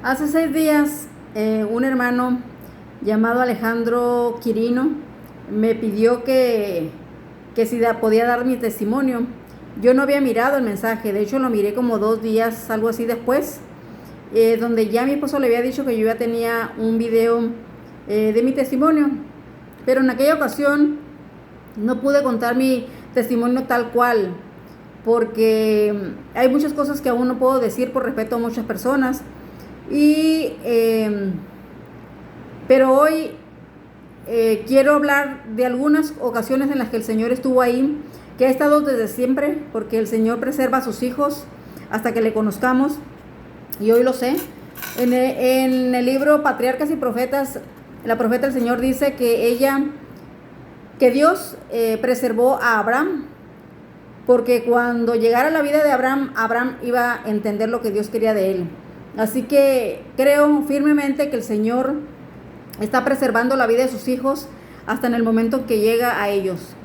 Hace 6 días, un hermano llamado Alejandro Quirino me pidió que si podía dar mi testimonio. Yo no había mirado el mensaje, de hecho lo miré como 2 días, algo así después, donde ya mi esposo le había dicho que yo ya tenía un video de mi testimonio, pero en aquella ocasión no pude contar mi testimonio tal cual, porque hay muchas cosas que aún no puedo decir por respeto a muchas personas. Y, pero hoy quiero hablar de algunas ocasiones en las que el Señor estuvo ahí, que ha estado desde siempre, porque el Señor preserva a sus hijos hasta que le conozcamos, y hoy lo sé. En el libro Patriarcas y Profetas, la profeta del Señor dice que Dios preservó a Abraham, porque cuando llegara la vida de Abraham, Abraham iba a entender lo que Dios quería de él. Así que creo firmemente que el Señor está preservando la vida de sus hijos hasta en el momento en que llega a ellos.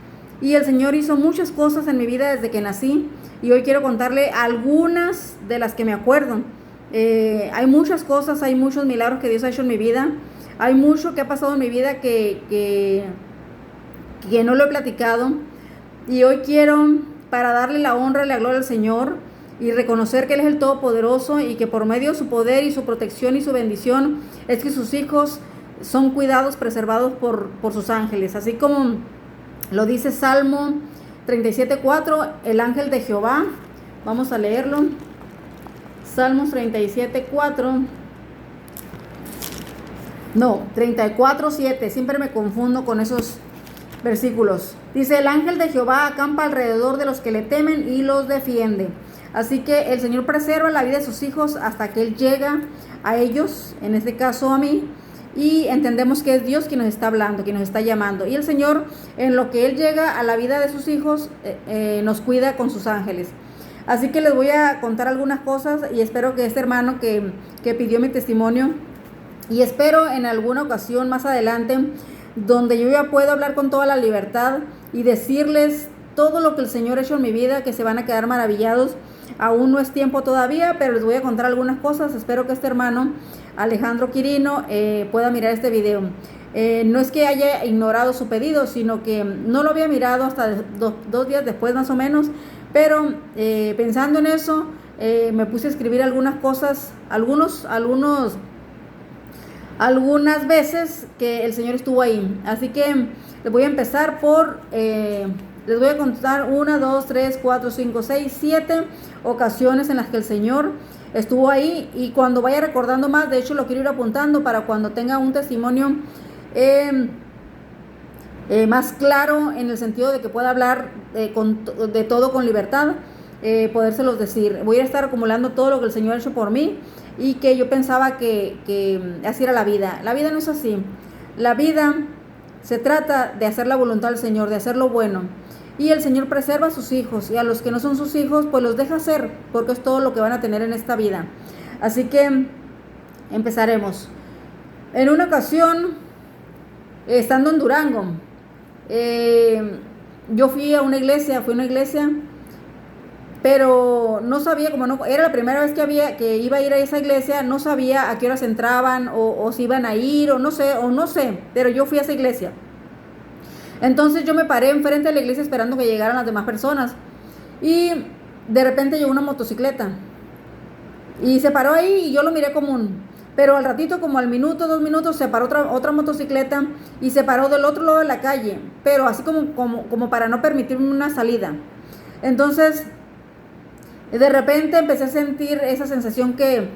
Y el Señor hizo muchas cosas en mi vida desde que nací, y hoy quiero contarle algunas de las que me acuerdo. Hay muchas cosas, hay muchos milagros que Dios ha hecho en mi vida. Hay mucho que ha pasado en mi vida que no lo he platicado. Y hoy quiero, para darle la honra y la gloria al Señor, y reconocer que Él es el Todopoderoso, y que por medio de su poder y su protección y su bendición es que sus hijos son cuidados, preservados por sus ángeles. Así como lo dice Salmo 37:4, el ángel de Jehová. Vamos a leerlo. Salmos 37:4. No, 34:7. Siempre me confundo con esos versículos. Dice: el ángel de Jehová acampa alrededor de los que le temen y los defiende. Así que el Señor preserva la vida de sus hijos hasta que Él llega a ellos, en este caso a mí, y entendemos que es Dios quien nos está hablando, quien nos está llamando. Y el Señor, en lo que Él llega a la vida de sus hijos, nos cuida con sus ángeles. Así que les voy a contar algunas cosas, y espero que este hermano que pidió mi testimonio, y espero en alguna ocasión más adelante, donde yo ya puedo hablar con toda la libertad y decirles todo lo que el Señor ha hecho en mi vida, que se van a quedar maravillados. Aún no es tiempo todavía, pero les voy a contar algunas cosas. Espero que este hermano Alejandro Quirino pueda mirar este video. No es que haya ignorado su pedido, sino que no lo había mirado hasta 2 días después más o menos, pero pensando en eso, me puse a escribir algunas cosas, algunas veces que el Señor estuvo ahí. Así que les voy a empezar les voy a contar 1, 2, 3, 4, 5, 6, 7 ocasiones en las que el Señor estuvo ahí. Y cuando vaya recordando más, de hecho lo quiero ir apuntando para cuando tenga un testimonio más claro, en el sentido de que pueda hablar de todo con libertad, podérselos decir. Voy a estar acumulando todo lo que el Señor ha hecho por mí, y que yo pensaba que así era la vida. La vida no es así. La vida se trata de hacer la voluntad del Señor, de hacer lo bueno. Y el Señor preserva a sus hijos, y a los que no son sus hijos, pues los deja hacer, porque es todo lo que van a tener en esta vida. Así que empezaremos. En una ocasión, estando en Durango, yo fui a una iglesia, pero no sabía, como no era la primera vez que iba a ir a esa iglesia, no sabía a qué horas entraban, o si iban a ir, o no sé, pero yo fui a esa iglesia. Entonces yo me paré enfrente de la iglesia esperando que llegaran las demás personas, y de repente llegó una motocicleta y se paró ahí, y yo lo miré común. Pero al ratito, como al minuto, 2 minutos, se paró otra motocicleta, y se paró del otro lado de la calle, pero así como para no permitirme una salida. Entonces, de repente empecé a sentir esa sensación que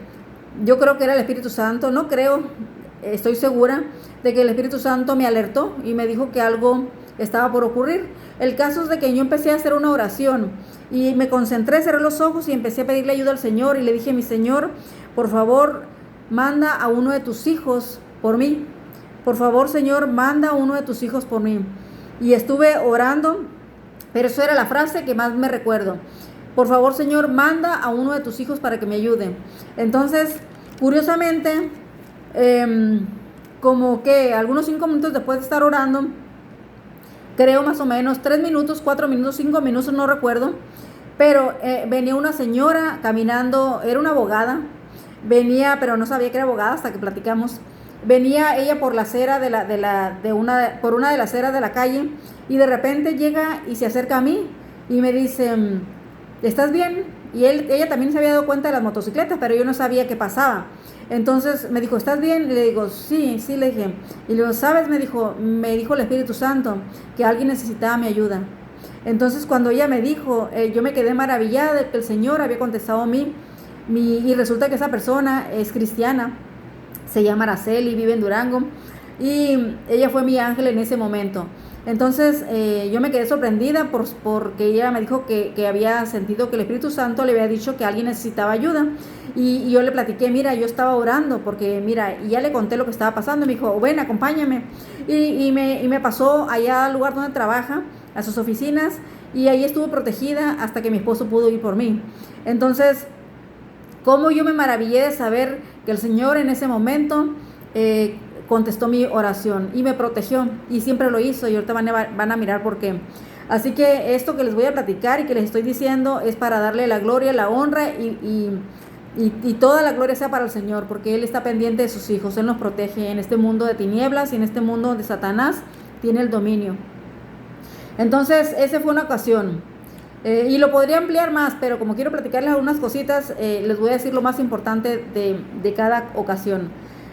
yo creo que era el Espíritu Santo. No creo, estoy segura de que el Espíritu Santo me alertó y me dijo que algo estaba por ocurrir. El caso es de que yo empecé a hacer una oración, y me concentré, cerré los ojos y empecé a pedirle ayuda al Señor, y le dije: mi Señor, por favor, manda a uno de tus hijos por mí. Por favor, Señor, manda a uno de tus hijos por mí. Y estuve orando, pero eso era la frase que más me recuerdo. Por favor, Señor, manda a uno de tus hijos para que me ayude. Entonces, curiosamente, como que algunos 5 minutos después de estar orando, creo más o menos 3 minutos, 4 minutos, 5 minutos, no recuerdo, pero venía una señora caminando, era una abogada, venía, pero no sabía que era abogada hasta que platicamos. Venía ella por la acera por una de las aceras de la calle, y de repente llega y se acerca a mí y me dice, ¿estás bien? Y ella también se había dado cuenta de las motocicletas, pero yo no sabía qué pasaba. Entonces me dijo, ¿estás bien? Y le digo, sí, le dije. Y le digo, ¿sabes? Me dijo el Espíritu Santo que alguien necesitaba mi ayuda. Entonces cuando ella me dijo, yo me quedé maravillada de que el Señor había contestado a mí, y resulta que esa persona es cristiana, se llama Araceli, vive en Durango, y ella fue mi ángel en ese momento. Entonces yo me quedé sorprendida porque ella me dijo que había sentido que el Espíritu Santo le había dicho que alguien necesitaba ayuda, y yo le platiqué, mira, yo estaba orando porque mira, y ya le conté lo que estaba pasando. Me dijo, ven, acompáñame, y me pasó allá al lugar donde trabaja, a sus oficinas, y ahí estuvo protegida hasta que mi esposo pudo ir por mí. Entonces, cómo yo me maravillé de saber que el Señor en ese momento contestó mi oración y me protegió, y siempre lo hizo, y ahorita van a mirar por qué. Así que esto que les voy a platicar y que les estoy diciendo es para darle la gloria, la honra, y toda la gloria sea para el Señor, porque Él está pendiente de sus hijos. Él nos protege en este mundo de tinieblas y en este mundo de Satanás tiene el dominio. Entonces, esa fue una ocasión. Y lo podría ampliar más, pero como quiero platicarles algunas cositas, les voy a decir lo más importante de cada ocasión.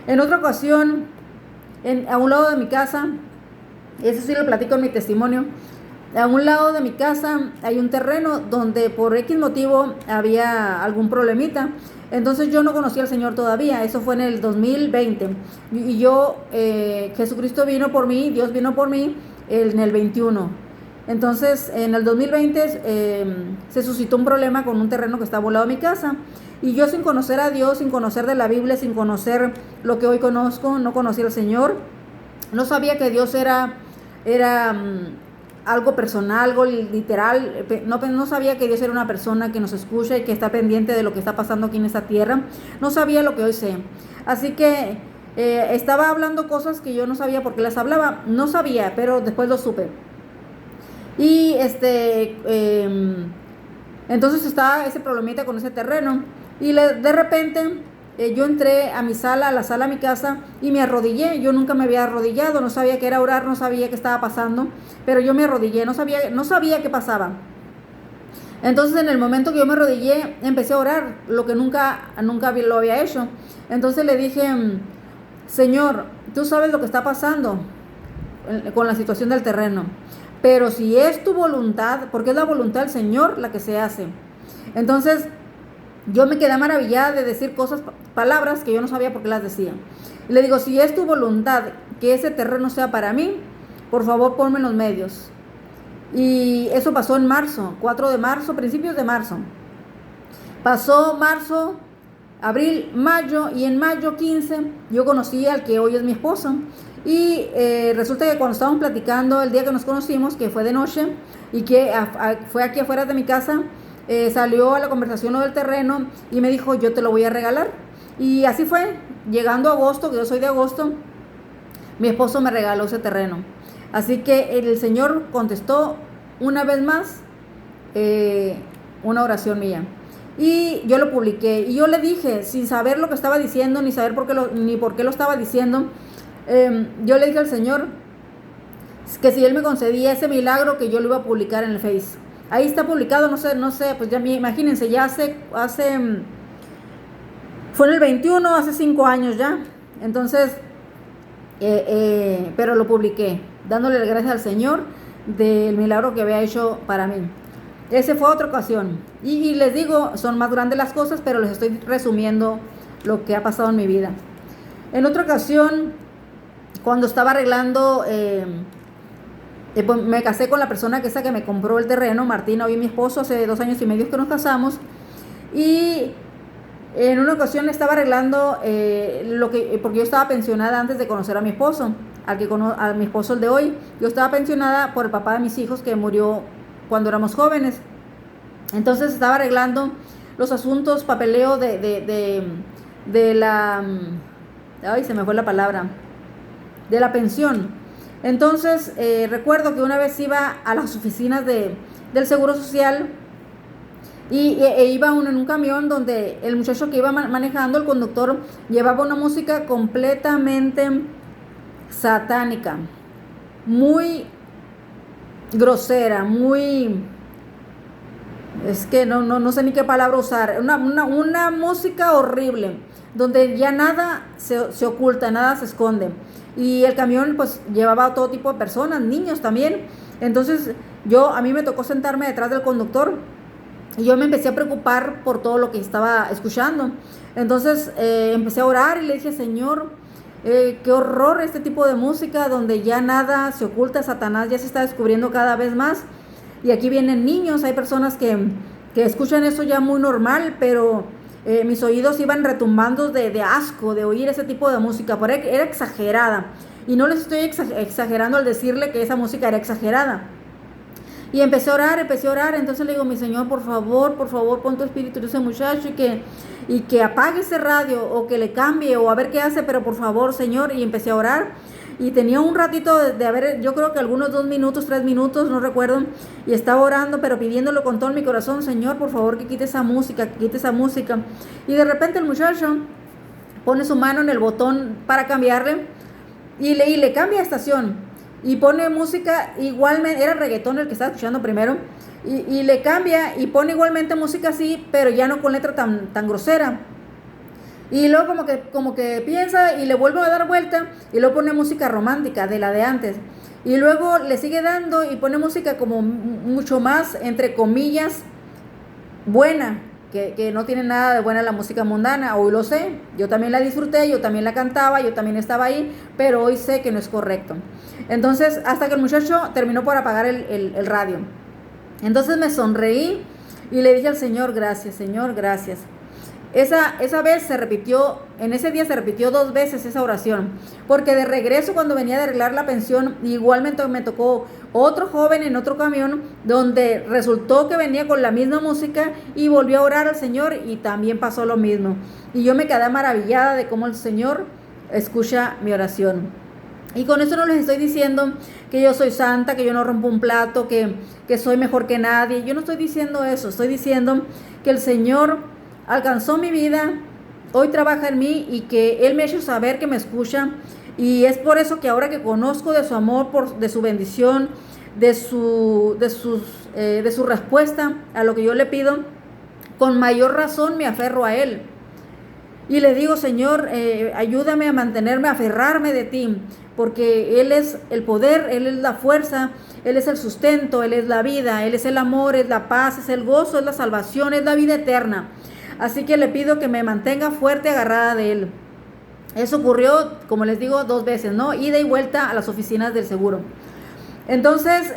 En otra ocasión, a un lado de mi casa, eso sí lo platico en mi testimonio, a un lado de mi casa hay un terreno donde por X motivo había algún problemita. Entonces yo no conocía al Señor todavía, eso fue en el 2020. Y yo, Jesucristo vino por mí, Dios vino por mí en el 21. Entonces, en el 2020 se suscitó un problema con un terreno que estaba al lado de mi casa. Y yo, sin conocer a Dios, sin conocer de la Biblia, sin conocer lo que hoy conozco, no conocía al Señor. No sabía que Dios era algo personal, algo literal. No sabía que Dios era una persona que nos escucha y que está pendiente de lo que está pasando aquí en esta tierra. No sabía lo que hoy sé. Así que estaba hablando cosas que yo no sabía por qué las hablaba. No sabía, pero después lo supe. Y entonces estaba ese problemita con ese terreno, y de repente yo entré a la sala de mi casa, y me arrodillé. Yo nunca me había arrodillado, no sabía qué era orar, no sabía qué estaba pasando, pero yo me arrodillé, no sabía qué pasaba. Entonces, en el momento que yo me arrodillé, empecé a orar, lo que nunca lo había hecho. Entonces le dije, Señor, tú sabes lo que está pasando con la situación del terreno, pero si es tu voluntad, porque es la voluntad del Señor la que se hace. Entonces yo me quedé maravillada de decir palabras que yo no sabía por qué las decía. Y le digo, si es tu voluntad que ese terreno sea para mí, por favor ponme en los medios. Y eso pasó en marzo, 4 de marzo, principios de marzo. Pasó marzo, abril, mayo, y en mayo 15 yo conocí al que hoy es mi esposo. Y resulta que cuando estábamos platicando el día que nos conocimos, que fue de noche, y que fue aquí afuera de mi casa, salió a la conversación lo del terreno, y me dijo, yo te lo voy a regalar. Y así fue. Llegando agosto, que yo soy de agosto, mi esposo me regaló ese terreno. Así que el Señor contestó una vez más una oración mía. Y yo lo publiqué, y yo le dije, sin saber lo que estaba diciendo, ni saber ni por qué lo estaba diciendo, yo le dije al Señor que si Él me concedía ese milagro, que yo lo iba a publicar en el Face. Ahí está publicado, no sé, pues ya imagínense, ya fue en el 21, hace 5 años ya. Entonces, pero lo publiqué, dándole las gracias al Señor del milagro que había hecho para mí. Esa fue otra ocasión. Y les digo, son más grandes las cosas, pero les estoy resumiendo lo que ha pasado en mi vida. En otra ocasión, cuando estaba arreglando, pues me casé con la persona que me compró el terreno, Martina, hoy mi esposo, hace 2 años y medio que nos casamos. Y en una ocasión estaba arreglando porque yo estaba pensionada antes de conocer a mi esposo, a mi esposo el de hoy. Yo estaba pensionada por el papá de mis hijos, que murió cuando éramos jóvenes. Entonces estaba arreglando los asuntos, papeleo de la, ay, se me fue la palabra, de la pensión. Entonces recuerdo que una vez iba a las oficinas del Seguro Social, e iba uno en un camión donde el muchacho que iba manejando, el conductor, llevaba una música completamente satánica, muy grosera, muy... Es que no sé ni qué palabra usar. Una música horrible, donde ya nada se oculta, nada se esconde. Y el camión pues llevaba a todo tipo de personas, niños también. Entonces a mí me tocó sentarme detrás del conductor y yo me empecé a preocupar por todo lo que estaba escuchando. Entonces empecé a orar y le dije, Señor, qué horror este tipo de música donde ya nada se oculta, Satanás ya se está descubriendo cada vez más. Y aquí vienen niños, hay personas que escuchan eso ya muy normal, pero mis oídos iban retumbando de asco de oír ese tipo de música, porque era exagerada. Y no les estoy exagerando al decirle que esa música era exagerada. Y empecé a orar, entonces le digo, mi Señor, por favor, pon tu espíritu en ese muchacho y que apague ese radio o que le cambie o a ver qué hace, pero por favor, Señor. Y empecé a orar y tenía un ratito de haber, yo creo que algunos 2 minutos, 3 minutos, no recuerdo, y estaba orando, pero pidiéndolo con todo mi corazón, Señor, por favor, que quite esa música, Y de repente el muchacho pone su mano en el botón para cambiarle y le cambia de estación y pone música igualmente, era reggaetón el que estaba escuchando primero, y le cambia y pone igualmente música así, pero ya no con letra tan grosera. Y luego como que piensa y le vuelve a dar vuelta y luego pone música romántica de la de antes. Y luego le sigue dando y pone música como mucho más, entre comillas, buena, que no tiene nada de buena la música mundana. Hoy lo sé, yo también la disfruté, yo también la cantaba, yo también estaba ahí, pero hoy sé que no es correcto. Entonces, hasta que el muchacho terminó por apagar el radio. Entonces me sonreí y le dije al Señor, gracias, Señor, gracias. Esa vez se repitió, en ese día se repitió 2 veces esa oración, porque de regreso cuando venía de arreglar la pensión, igualmente me tocó otro joven en otro camión, donde resultó que venía con la misma música y volvió a orar al Señor y también pasó lo mismo. Y yo me quedé maravillada de cómo el Señor escucha mi oración. Y con eso no les estoy diciendo que yo soy santa, que yo no rompo un plato, que soy mejor que nadie. Yo no estoy diciendo eso, estoy diciendo que el Señor alcanzó mi vida, hoy trabaja en mí y que Él me ha hecho saber que me escucha. Y es por eso que ahora que conozco de su amor, de su bendición, de su respuesta a lo que yo le pido, con mayor razón me aferro a Él. Y le digo, Señor, ayúdame a mantenerme, a aferrarme de ti, porque Él es el poder, Él es la fuerza, Él es el sustento, Él es la vida, Él es el amor, es la paz, es el gozo, es la salvación, es la vida eterna. Así que le pido que me mantenga fuerte, agarrada de Él. Eso ocurrió, como les digo, 2 veces, ¿no? Ida y vuelta a las oficinas del seguro. Entonces,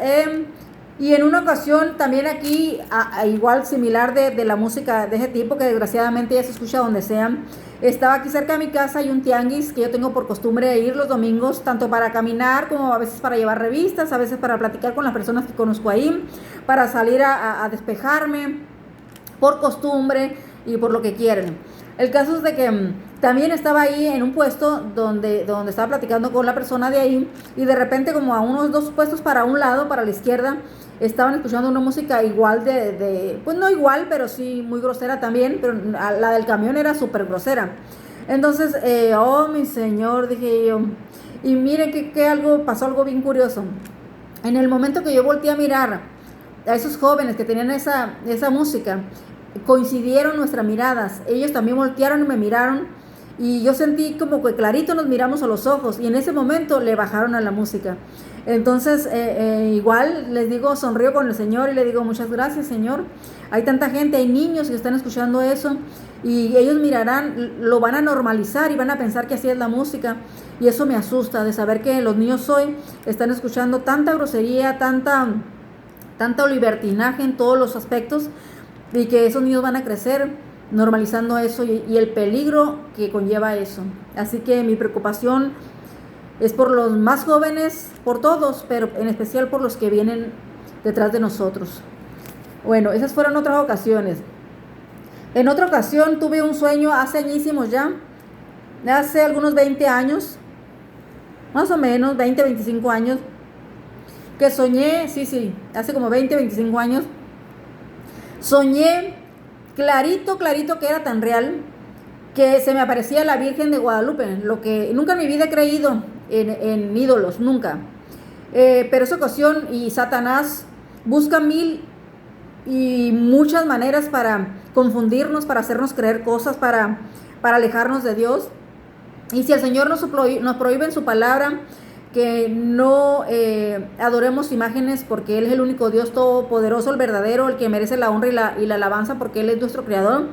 y en una ocasión también aquí, igual similar de la música de ese tipo, que desgraciadamente ya se escucha donde sea. Estaba aquí cerca de mi casa, hay un tianguis que yo tengo por costumbre de ir los domingos, tanto para caminar como a veces para llevar revistas, a veces para platicar con las personas que conozco ahí, para salir a despejarme, por costumbre y por lo que quieren. El caso es de que también estaba ahí en un puesto donde estaba platicando con la persona de ahí, y de repente, como a unos 2 puestos para un lado, para la izquierda, estaban escuchando una música igual pues no igual, pero sí muy grosera también, pero la del camión era súper grosera. Entonces, oh mi Señor, dije yo, y miren que pasó algo bien curioso. En el momento que yo volteé a mirar a esos jóvenes que tenían esa música, coincidieron nuestras miradas. Ellos también voltearon y me miraron, y yo sentí como que clarito nos miramos a los ojos, y en ese momento le bajaron a la música. Entonces igual les digo, sonrío con el Señor y le digo, muchas gracias, Señor. Hay tanta gente, hay niños que están escuchando eso, y ellos mirarán, lo van a normalizar y van a pensar que así es la música, y eso me asusta, de saber que los niños hoy están escuchando tanta grosería, tanto libertinaje en todos los aspectos, y que esos niños van a crecer normalizando eso y el peligro que conlleva eso. Así que mi preocupación es por los más jóvenes, por todos, pero en especial por los que vienen detrás de nosotros. Bueno, esas fueron otras ocasiones. En otra ocasión tuve un sueño hace añísimos ya, hace algunos 20 años, más o menos 20, 25 años, que soñé, sí, hace como 20, 25 años, soñé clarito, clarito que era tan real que se me aparecía la Virgen de Guadalupe, lo que nunca en mi vida he creído en ídolos, nunca. Pero esa ocasión y Satanás busca mil y muchas maneras para confundirnos, para hacernos creer cosas, para alejarnos de Dios. Y si el Señor nos prohíbe en su palabra que no adoremos imágenes, porque Él es el único Dios todopoderoso, el verdadero, el que merece la honra y la alabanza, porque Él es nuestro creador.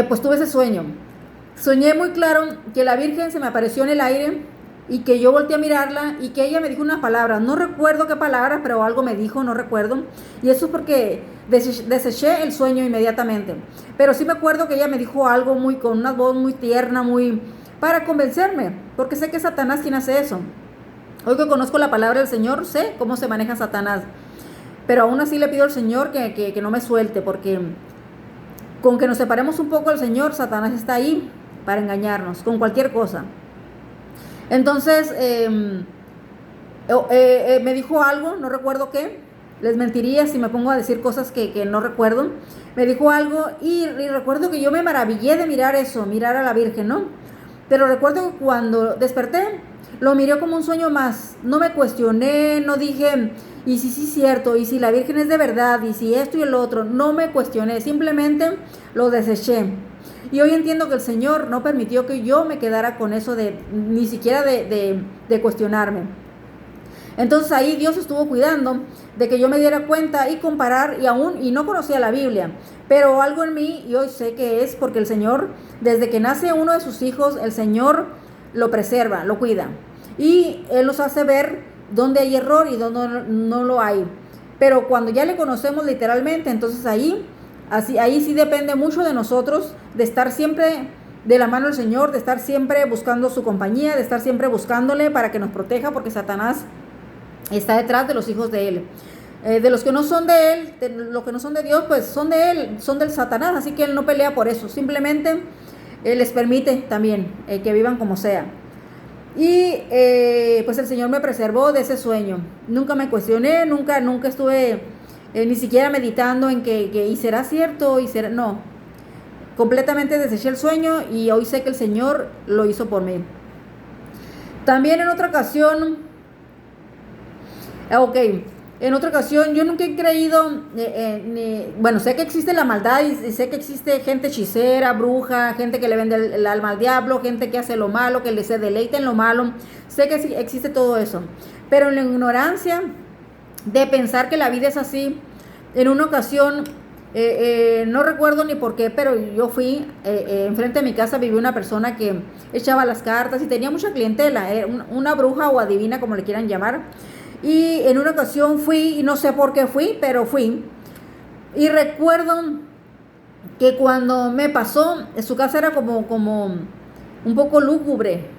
Pues tuve ese sueño. Soñé muy claro que la Virgen se me apareció en el aire y que yo volteé a mirarla y que ella me dijo unas palabras. No recuerdo qué palabras, pero algo me dijo, no recuerdo. Y eso es porque deseché el sueño inmediatamente. Pero sí me acuerdo que ella me dijo algo con una voz muy tierna, para convencerme, porque sé que es Satanás quien hace eso. Hoy que conozco la palabra del Señor, sé cómo se maneja Satanás. Pero aún así le pido al Señor que no me suelte, porque con que nos separemos un poco del Señor, Satanás está ahí para engañarnos con cualquier cosa. Entonces me dijo algo, no recuerdo qué. Les mentiría si me pongo a decir cosas que no recuerdo. Me dijo algo y recuerdo que yo me maravillé de mirar eso, mirar a la Virgen, ¿no? Pero recuerdo que cuando desperté, lo miré como un sueño más. No me cuestioné, no dije, y si sí es cierto, y si la Virgen es de verdad, y si esto y el otro. No me cuestioné, simplemente lo deseché. Y hoy entiendo que el Señor no permitió que yo me quedara con eso ni siquiera de cuestionarme. Entonces ahí Dios estuvo cuidando de que yo me diera cuenta y comparar, y no conocía la Biblia, pero algo en mí, y hoy sé que es porque el Señor, desde que nace uno de sus hijos, el Señor lo preserva, lo cuida, y Él nos hace ver dónde hay error y dónde no lo hay. Pero cuando ya le conocemos literalmente, entonces ahí sí depende mucho de nosotros, de estar siempre de la mano del Señor, de estar siempre buscando su compañía, de estar siempre buscándole para que nos proteja, porque Satanás está detrás de los hijos de Él. De los que no son de Él, de los que no son de Dios, pues son de Él, son del Satanás, así que Él no pelea por eso, simplemente Él les permite también que vivan como sea. Y pues el Señor me preservó de ese sueño. Nunca me cuestioné, nunca estuve ni siquiera meditando en que y será cierto, y será, no. Completamente deseché el sueño y hoy sé que el Señor lo hizo por mí. También en otra ocasión, en otra ocasión yo nunca he creído, bueno, sé que existe la maldad y sé que existe gente hechicera, bruja, gente que le vende el alma al diablo, gente que hace lo malo, que se deleita en lo malo. Sé que sí existe todo eso, pero en la ignorancia de pensar que la vida es así, en una ocasión, no recuerdo ni por qué, pero yo fui, enfrente de mi casa vivía una persona que echaba las cartas y tenía mucha clientela, una bruja o adivina, como le quieran llamar. Y en una ocasión fui, y no sé por qué fui, pero fui. Y recuerdo que cuando me pasó, su casa era como un poco lúgubre,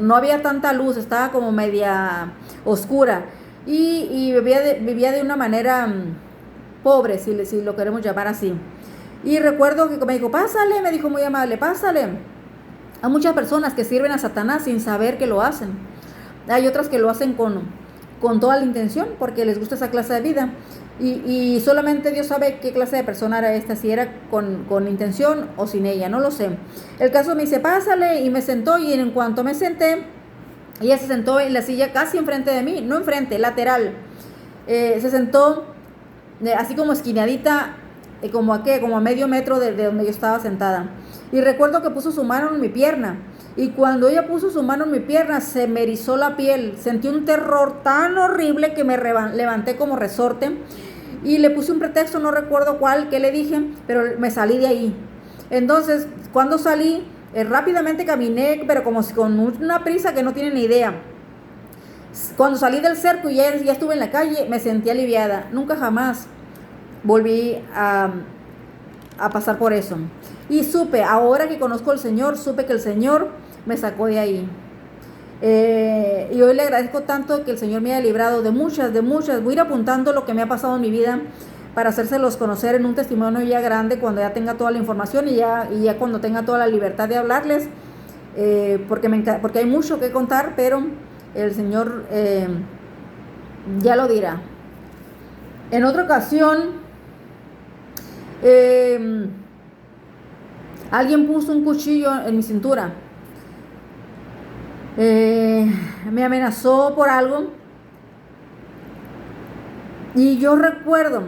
no había tanta luz, estaba como media oscura. Y vivía de una manera pobre, si lo queremos llamar así. Y recuerdo que me dijo, pásale, me dijo muy amable, pásale. Hay muchas personas que sirven a Satanás sin saber que lo hacen. Hay otras que lo hacen con toda la intención, porque les gusta esa clase de vida. Y solamente Dios sabe qué clase de persona era esta, si era con intención o sin ella, no lo sé. El caso me dice, pásale, y me sentó, y en cuanto me senté, ella se sentó en la silla casi enfrente de mí, no enfrente, lateral. Se sentó así como esquinadita, como a medio metro de donde yo estaba sentada. Y recuerdo que puso su mano en mi pierna. Y cuando ella puso su mano en mi pierna, se me erizó la piel. Sentí un terror tan horrible que me levanté como resorte. Y le puse un pretexto, no recuerdo cuál, que le dije, pero me salí de ahí. Entonces, cuando salí, rápidamente caminé, pero como si con una prisa que no tiene ni idea. Cuando salí del cerco y ya estuve en la calle, me sentí aliviada. Nunca jamás volví a pasar por eso. Y supe, ahora que conozco al Señor, supe que el Señor me sacó de ahí. Y hoy le agradezco tanto que el Señor me haya librado de muchas. Voy a ir apuntando lo que me ha pasado en mi vida para hacérselos conocer en un testimonio ya grande, cuando ya tenga toda la información y ya cuando tenga toda la libertad de hablarles, porque hay mucho que contar, pero el Señor ya lo dirá. En otra ocasión, eh, alguien puso un cuchillo en mi cintura. Me amenazó por algo. Y yo recuerdo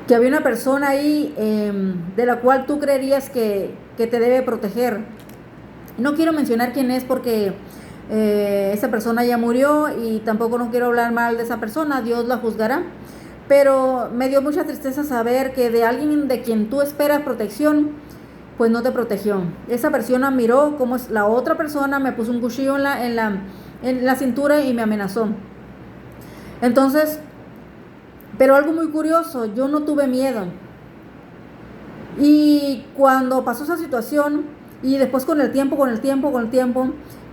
que había una persona ahí de la cual tú creerías que te debe proteger. No quiero mencionar quién es porque esa persona ya murió y tampoco no quiero hablar mal de esa persona, Dios la juzgará. Pero me dio mucha tristeza saber que de alguien de quien tú esperas protección, pues no te protegió. Esa persona miró como la otra persona me puso un cuchillo en la cintura y me amenazó. Entonces, pero algo muy curioso, yo no tuve miedo. Y cuando pasó esa situación, y después con el tiempo,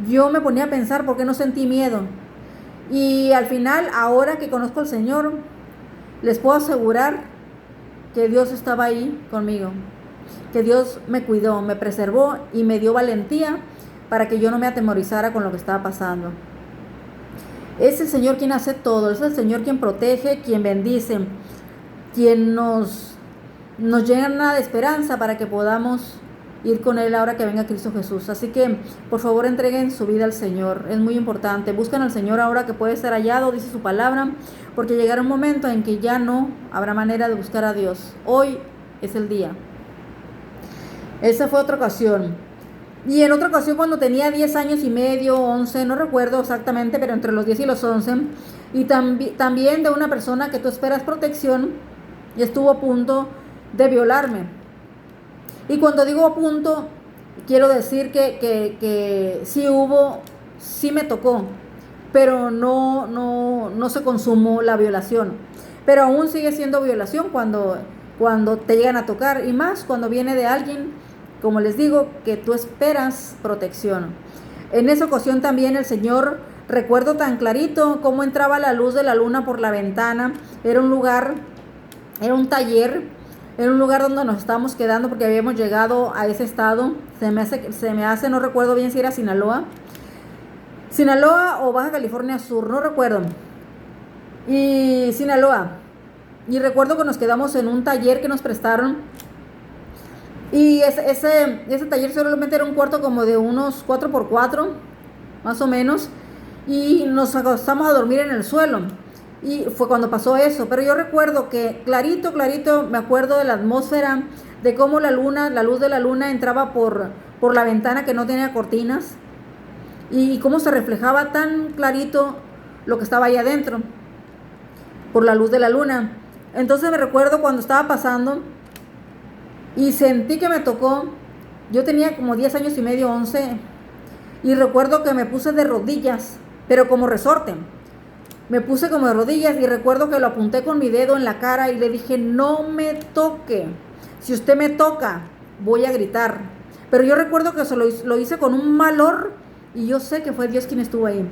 yo me ponía a pensar por qué no sentí miedo. Y al final, ahora que conozco al Señor, les puedo asegurar que Dios estaba ahí conmigo. Que Dios me cuidó, me preservó y me dio valentía para que yo no me atemorizara con lo que estaba pasando. Es el Señor quien hace todo, es el Señor quien protege, quien bendice, quien nos llena de esperanza para que podamos ir con Él ahora que venga Cristo Jesús. Así que, por favor, entreguen su vida al Señor. Es muy importante. Buscan al Señor ahora que puede ser hallado, dice su palabra, porque llegará un momento en que ya no habrá manera de buscar a Dios. Hoy es el día. Esa fue otra ocasión. Y en otra ocasión, cuando tenía 10 años y medio, 11, no recuerdo exactamente, pero entre los 10 y los 11, y también de una persona que tú esperas protección, y estuvo a punto de violarme. Y cuando digo a punto, quiero decir que sí me tocó, pero no se consumó la violación. Pero aún sigue siendo violación cuando te llegan a tocar, y más cuando viene de alguien, como les digo, que tú esperas protección. En esa ocasión también el Señor, recuerdo tan clarito cómo entraba la luz de la luna por la ventana. Era un taller, era un lugar donde nos estábamos quedando porque habíamos llegado a ese estado. Se me hace, no recuerdo bien si era Sinaloa o Baja California Sur, no recuerdo. Y Sinaloa. Y recuerdo que nos quedamos en un taller que nos prestaron. Y ese taller solamente era un cuarto como de unos 4x4, más o menos. Y nos acostamos a dormir en el suelo. Y fue cuando pasó eso. Pero yo recuerdo que clarito, me acuerdo de la atmósfera, de cómo la luz de la luna entraba por la ventana que no tenía cortinas. Y cómo se reflejaba tan clarito lo que estaba ahí adentro, por la luz de la luna. Entonces me recuerdo cuando estaba pasando y sentí que me tocó. Yo tenía como 10 años y medio, 11. Y recuerdo que me puse de rodillas, pero como resorte. Me puse como de rodillas y recuerdo que lo apunté con mi dedo en la cara y le dije, no me toque. Si usted me toca, voy a gritar. Pero yo recuerdo que lo hice con un valor y yo sé que fue Dios quien estuvo ahí.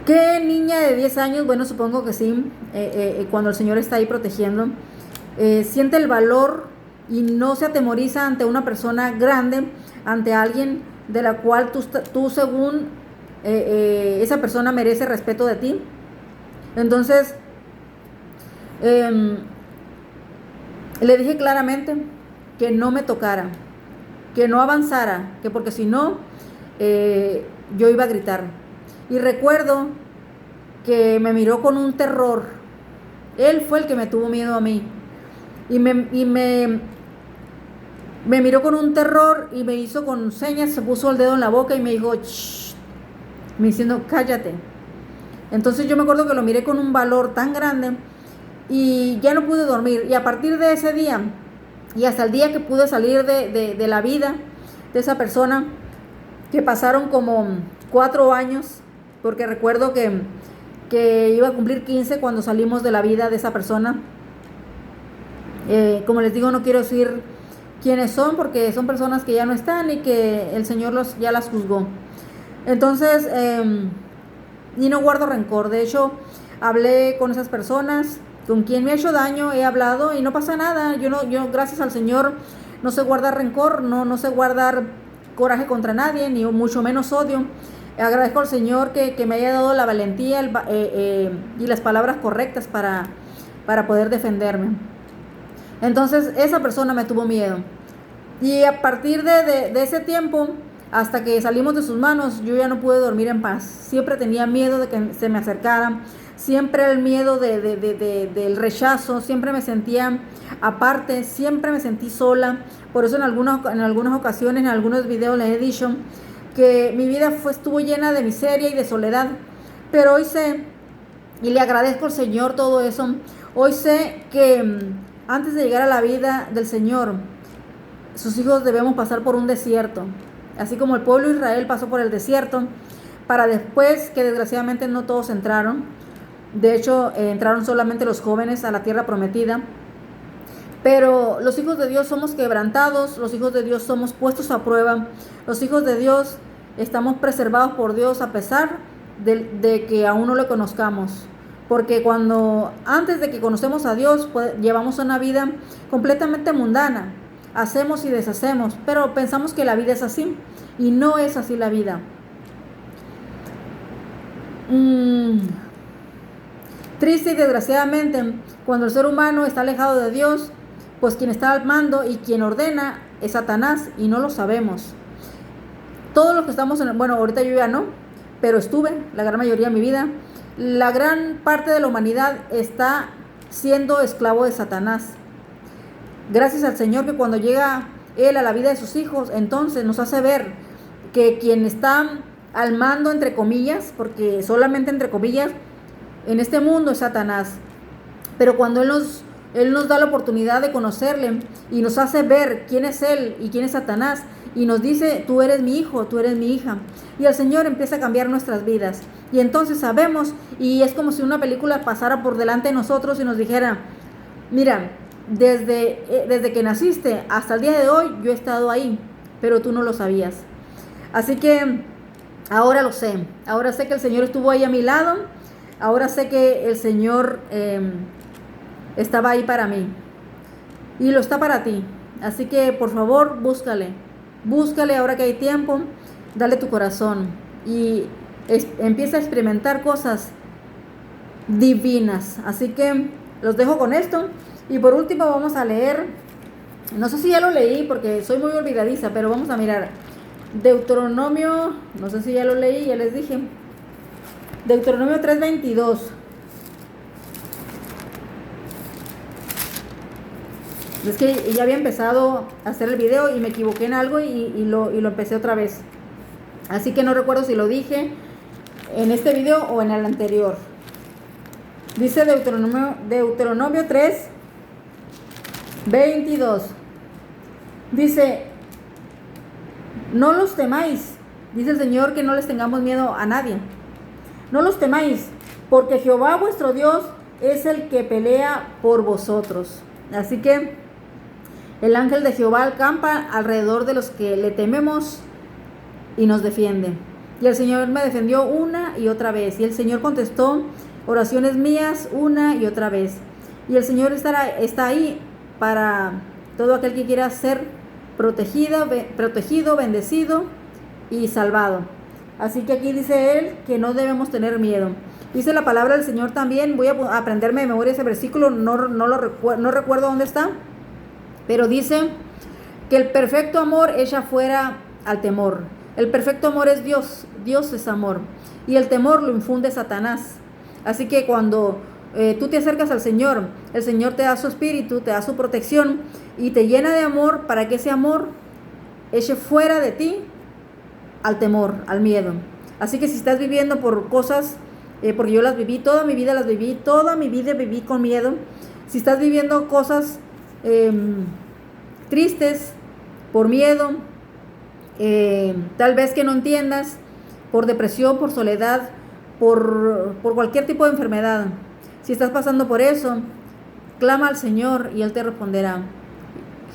¿Qué niña de 10 años? Bueno, supongo que sí, cuando el Señor está ahí protegiendo, siente el valor y no se atemoriza ante una persona grande, ante alguien de la cual tú según esa persona merece respeto de ti. Entonces, le dije claramente que no me tocara, que no avanzara, que porque si no, yo iba a gritar. Y recuerdo que me miró con un terror. Él fue el que me tuvo miedo a mí. Y me miró con un terror y me hizo con señas, se puso el dedo en la boca y me dijo, shh, me diciendo, cállate. Entonces yo me acuerdo que lo miré con un valor tan grande y ya no pude dormir. Y a partir de ese día y hasta el día que pude salir de la vida de esa persona, que pasaron como 4 años, porque recuerdo que iba a cumplir 15 cuando salimos de la vida de esa persona. Como les digo, no quiero decir quiénes son porque son personas que ya no están y que el Señor ya las juzgó. Entonces, y no guardo rencor. De hecho, hablé con esas personas con quien me ha hecho daño, he hablado y no pasa nada. Yo gracias al Señor, no sé guardar rencor, no sé guardar coraje contra nadie, ni mucho menos odio. Agradezco al Señor que me haya dado la valentía y las palabras correctas para poder defenderme. Entonces esa persona me tuvo miedo. Y a partir de ese tiempo, hasta que salimos de sus manos, yo ya no pude dormir en paz. Siempre tenía miedo de que se me acercaran. Siempre el miedo del rechazo. Siempre me sentía aparte. Siempre me sentí sola. Por eso en algunas ocasiones, en algunos videos les he dicho que mi vida estuvo llena de miseria y de soledad. Pero hoy sé, y le agradezco al Señor todo eso, hoy sé que antes de llegar a la vida del Señor, sus hijos debemos pasar por un desierto. Así como el pueblo de Israel pasó por el desierto, para después, que desgraciadamente no todos entraron. De hecho, entraron solamente los jóvenes a la tierra prometida. Pero los hijos de Dios somos quebrantados, los hijos de Dios somos puestos a prueba. Los hijos de Dios estamos preservados por Dios a pesar de que aún no lo conozcamos. Porque antes de que conocemos a Dios, pues, llevamos una vida completamente mundana. Hacemos y deshacemos, pero pensamos que la vida es así. Y no es así la vida. Triste y desgraciadamente, cuando el ser humano está alejado de Dios, pues quien está al mando y quien ordena es Satanás, y no lo sabemos. Todos los que estamos bueno, ahorita yo ya no, pero estuve la gran mayoría de mi vida. La gran parte de la humanidad está siendo esclavo de Satanás. Gracias al Señor que cuando llega Él a la vida de sus hijos, entonces nos hace ver que quien está al mando, entre comillas, porque solamente entre comillas, en este mundo es Satanás. Pero cuando Él nos da la oportunidad de conocerle y nos hace ver quién es Él y quién es Satanás, y nos dice, tú eres mi hijo, tú eres mi hija, y el Señor empieza a cambiar nuestras vidas, y entonces sabemos, y es como si una película pasara por delante de nosotros y nos dijera, mira, desde que naciste hasta el día de hoy yo he estado ahí, pero tú no lo sabías. Así que ahora lo sé, ahora sé que el Señor estuvo ahí a mi lado, ahora sé que el Señor estaba ahí para mí, y lo está para ti. Así que por favor búscale ahora que hay tiempo, dale tu corazón y empieza a experimentar cosas divinas. Así que los dejo con esto. Y por último vamos a leer, no sé si ya lo leí porque soy muy olvidadiza, pero vamos a mirar Deuteronomio, no sé si ya lo leí, ya les dije, Deuteronomio 3:22. Es que ya había empezado a hacer el video y me equivoqué en algo y lo empecé otra vez. Así que no recuerdo si lo dije en este video o en el anterior. Dice Deuteronomio 3:22. Dice, no los temáis. Dice el Señor que no les tengamos miedo a nadie. No los temáis, porque Jehová vuestro Dios es el que pelea por vosotros. Así que el ángel de Jehová acampa alrededor de los que le tememos y nos defiende. Y el Señor me defendió una y otra vez. Y el Señor contestó oraciones mías una y otra vez. Y el Señor está ahí para todo aquel que quiera ser protegido, bendecido y salvado. Así que aquí dice Él que no debemos tener miedo. Dice la palabra del Señor también, voy a aprenderme de memoria ese versículo, no recuerdo dónde está, pero dice que el perfecto amor echa fuera al temor. El perfecto amor es Dios, Dios es amor, y el temor lo infunde Satanás. Así que cuando tú te acercas al Señor, el Señor te da su espíritu, te da su protección y te llena de amor para que ese amor eche fuera de ti al temor, al miedo. Así que si estás viviendo por cosas, porque yo las viví, toda mi vida viví con miedo. Si estás viviendo cosas tristes, por miedo, tal vez que no entiendas, por depresión, por soledad, por cualquier tipo de enfermedad, si estás pasando por eso, clama al Señor y Él te responderá.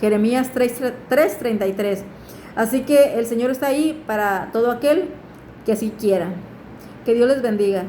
Jeremías 3:33. Así que el Señor está ahí para todo aquel que así quiera. Que Dios les bendiga.